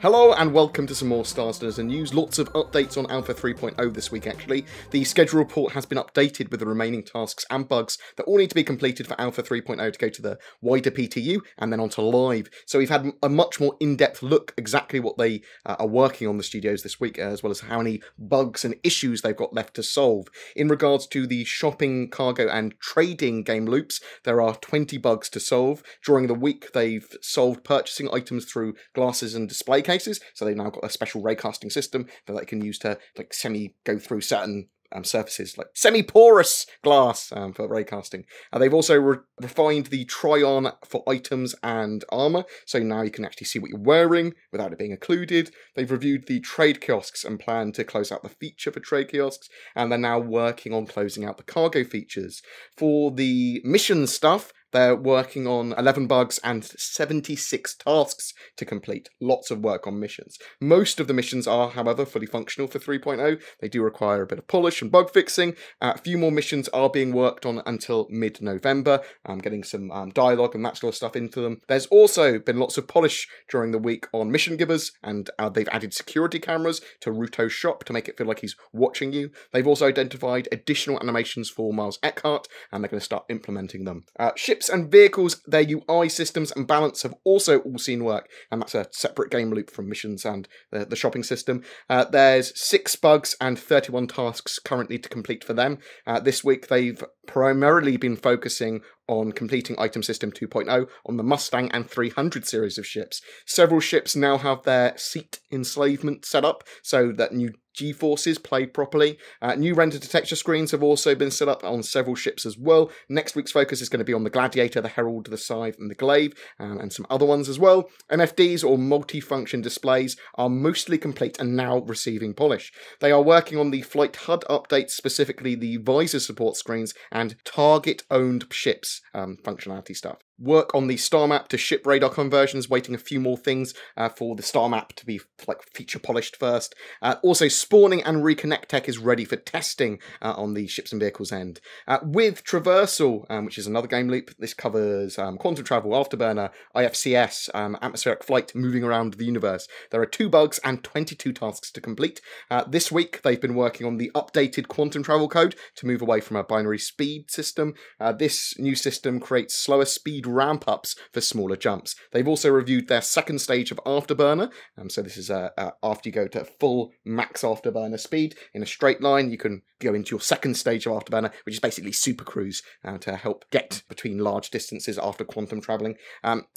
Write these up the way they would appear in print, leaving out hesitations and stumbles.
Hello and welcome to some more StarEngine news. Lots of updates on Alpha 3.0 this week actually. The schedule report has been updated with the remaining tasks and bugs that all need to be completed for Alpha 3.0 to go to the wider PTU and then onto live. So we've had a much more in-depth look exactly what they are working on the studios this week, as well as how many bugs and issues they've got left to solve. In regards to the shopping, cargo and trading game loops, there are 20 bugs to solve. During the week they've solved purchasing items through glasses and display cases, so they've now got a special raycasting system that they can use to like go through certain surfaces, like semi-porous glass for raycasting. They've also refined the try-on for items and armour, so now you can actually see what you're wearing without it being occluded. They've reviewed the trade kiosks and plan to close out the feature for trade kiosks, and they're now working on closing out the cargo features. For the mission stuff, they're working on 11 bugs and 76 tasks to complete. Lots of work on missions. Most of the missions are, however, fully functional for 3.0. They do require a bit of polish and bug fixing. A few more missions are being worked on until mid-November. Getting some dialogue and that sort of stuff into them. There's also been lots of polish during the week on mission givers, and they've added security cameras to Ruto's shop to make it feel like he's watching you. They've also identified additional animations for Miles Eckhart, and they're going to start implementing them. Ships and vehicles, their UI systems and balance have also all seen work, and that's a separate game loop from missions and the shopping system. There's 6 bugs and 31 tasks currently to complete for them. This week they've primarily been focusing on completing Item System 2.0 on the Mustang and 300 series of ships. Several ships now have their seat enslavement set up so that new G-forces play properly. New render to texture screens have also been set up on several ships as well. Next week's focus is going to be on the Gladiator, the Herald, the Scythe and the Glaive, and some other ones as well. MFDs, or multi-function displays, are mostly complete and now receiving polish. They are working on the Flight HUD updates, specifically the visor support screens and target-owned ships functionality stuff. Work on the star map to ship radar conversions, waiting a few more things for the star map to be like feature polished first. Also, spawning and reconnect tech is ready for testing on the ships and vehicles end. With Traversal, which is another game loop, this covers quantum travel, afterburner, IFCS, atmospheric flight, moving around the universe. There are 2 bugs and 22 tasks to complete. This week they've been working on the updated quantum travel code to move away from a binary speed system. This new system creates slower speed ramp-ups for smaller jumps. They've also reviewed their second stage of afterburner, so this is after you go to full max afterburner speed in a straight line, you can go into your second stage of afterburner, which is basically super cruise to help get between large distances after quantum traveling.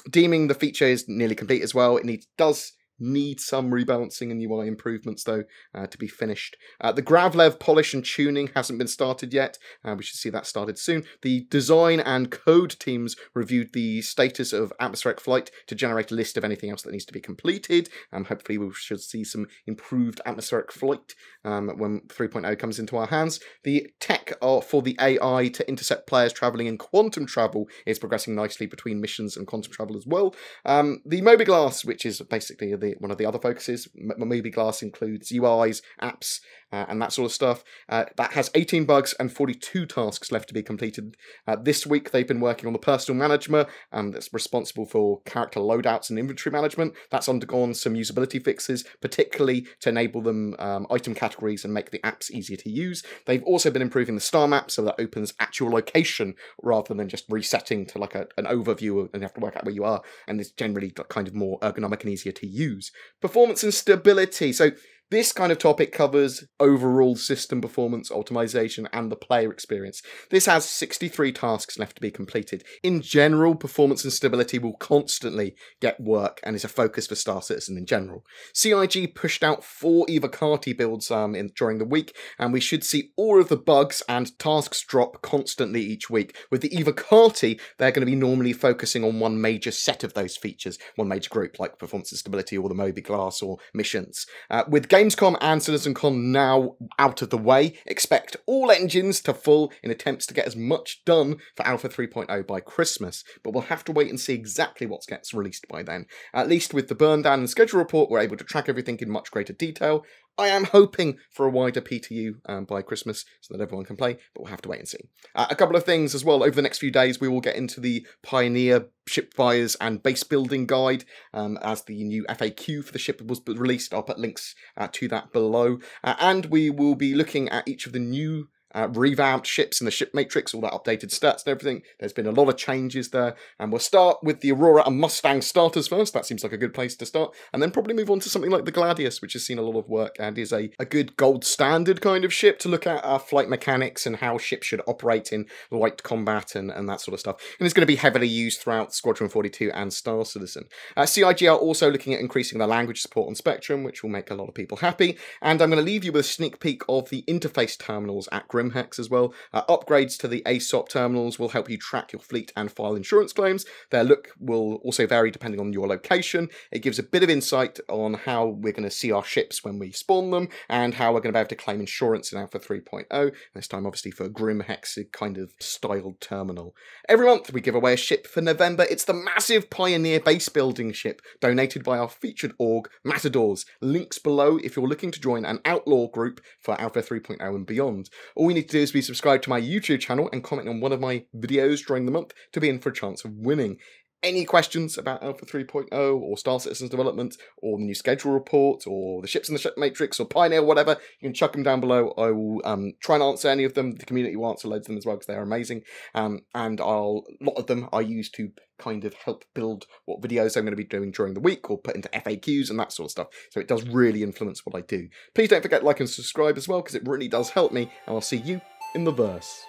Deeming the feature is nearly complete as well. It does need some rebalancing and UI improvements though to be finished. The Gravlev polish and tuning hasn't been started yet. We should see that started soon. The design and code teams reviewed the status of atmospheric flight to generate a list of anything else that needs to be completed. Hopefully we should see some improved atmospheric flight when 3.0 comes into our hands. The tech for the AI to intercept players travelling in quantum travel is progressing nicely between missions and quantum travel as well. The Mobiglass, which is basically one of the other focuses. Mobiglass includes UIs, apps, and that sort of stuff. That has 18 bugs and 42 tasks left to be completed. This week they've been working on the personal manager that's responsible for character loadouts and inventory management. That's undergone some usability fixes, particularly to enable them item categories and make the apps easier to use. They've also been improving the star map so that opens actual location rather than just resetting to like an overview and you have to work out where you are, and it's generally kind of more ergonomic and easier to use. Performance and stability. So this kind of topic covers overall system performance, optimization, and the player experience. This has 63 tasks left to be completed. In general, performance and stability will constantly get work and is a focus for Star Citizen in general. CIG pushed out 4 Evocati builds during the week, and we should see all of the bugs and tasks drop constantly each week. With the Evocati, they're going to be normally focusing on one major set of those features, one major group, like performance and stability or the Mobiglass or missions. With Gamescom and CitizenCon now out of the way, expect all engines to full in attempts to get as much done for Alpha 3.0 by Christmas, but we'll have to wait and see exactly what gets released by then. At least with the burn down and schedule report, we're able to track everything in much greater detail. I am hoping for a wider PTU by Christmas so that everyone can play, but we'll have to wait and see. A couple of things as well. Over the next few days, we will get into the Pioneer ship buyers and base building guide as the new FAQ for the ship was released. I'll put links to that below. And we will be looking at each of the new revamped ships in the ship matrix, all that updated stats and everything. There's been a lot of changes there, and we'll start with the Aurora and Mustang starters first. That seems like a good place to start, and then probably move on to something like the Gladius, which has seen a lot of work and is a good gold standard kind of ship to look at flight mechanics and how ships should operate in light combat and that sort of stuff. And it's going to be heavily used throughout Squadron 42 and Star Citizen. CIG are also looking at increasing the language support on Spectrum, which will make a lot of people happy. And I'm going to leave you with a sneak peek of the interface terminals at Grimhex as well. Upgrades to the ASOP terminals will help you track your fleet and file insurance claims. Their look will also vary depending on your location. It gives a bit of insight on how we're going to see our ships when we spawn them, and how we're going to be able to claim insurance in Alpha 3.0, this time obviously for Grimhex kind of styled terminal. Every month we give away a ship. For November, it's the massive Pioneer base building ship, donated by our featured org, Matadors. Links below if you're looking to join an outlaw group for Alpha 3.0 and beyond. All we need to do is be subscribed to my YouTube channel and comment on one of my videos during the month to be in for a chance of winning. Any questions about Alpha 3.0 or Star Citizen's development or the new schedule report or the ships in the ship matrix or Pioneer, whatever, you can chuck them down below. I will try and answer any of them. The community will answer loads of them as well because they're amazing. And a lot of them I use to kind of help build what videos I'm going to be doing during the week or put into FAQs and that sort of stuff. So it does really influence what I do. Please don't forget to like and subscribe as well because it really does help me, and I'll see you in the verse.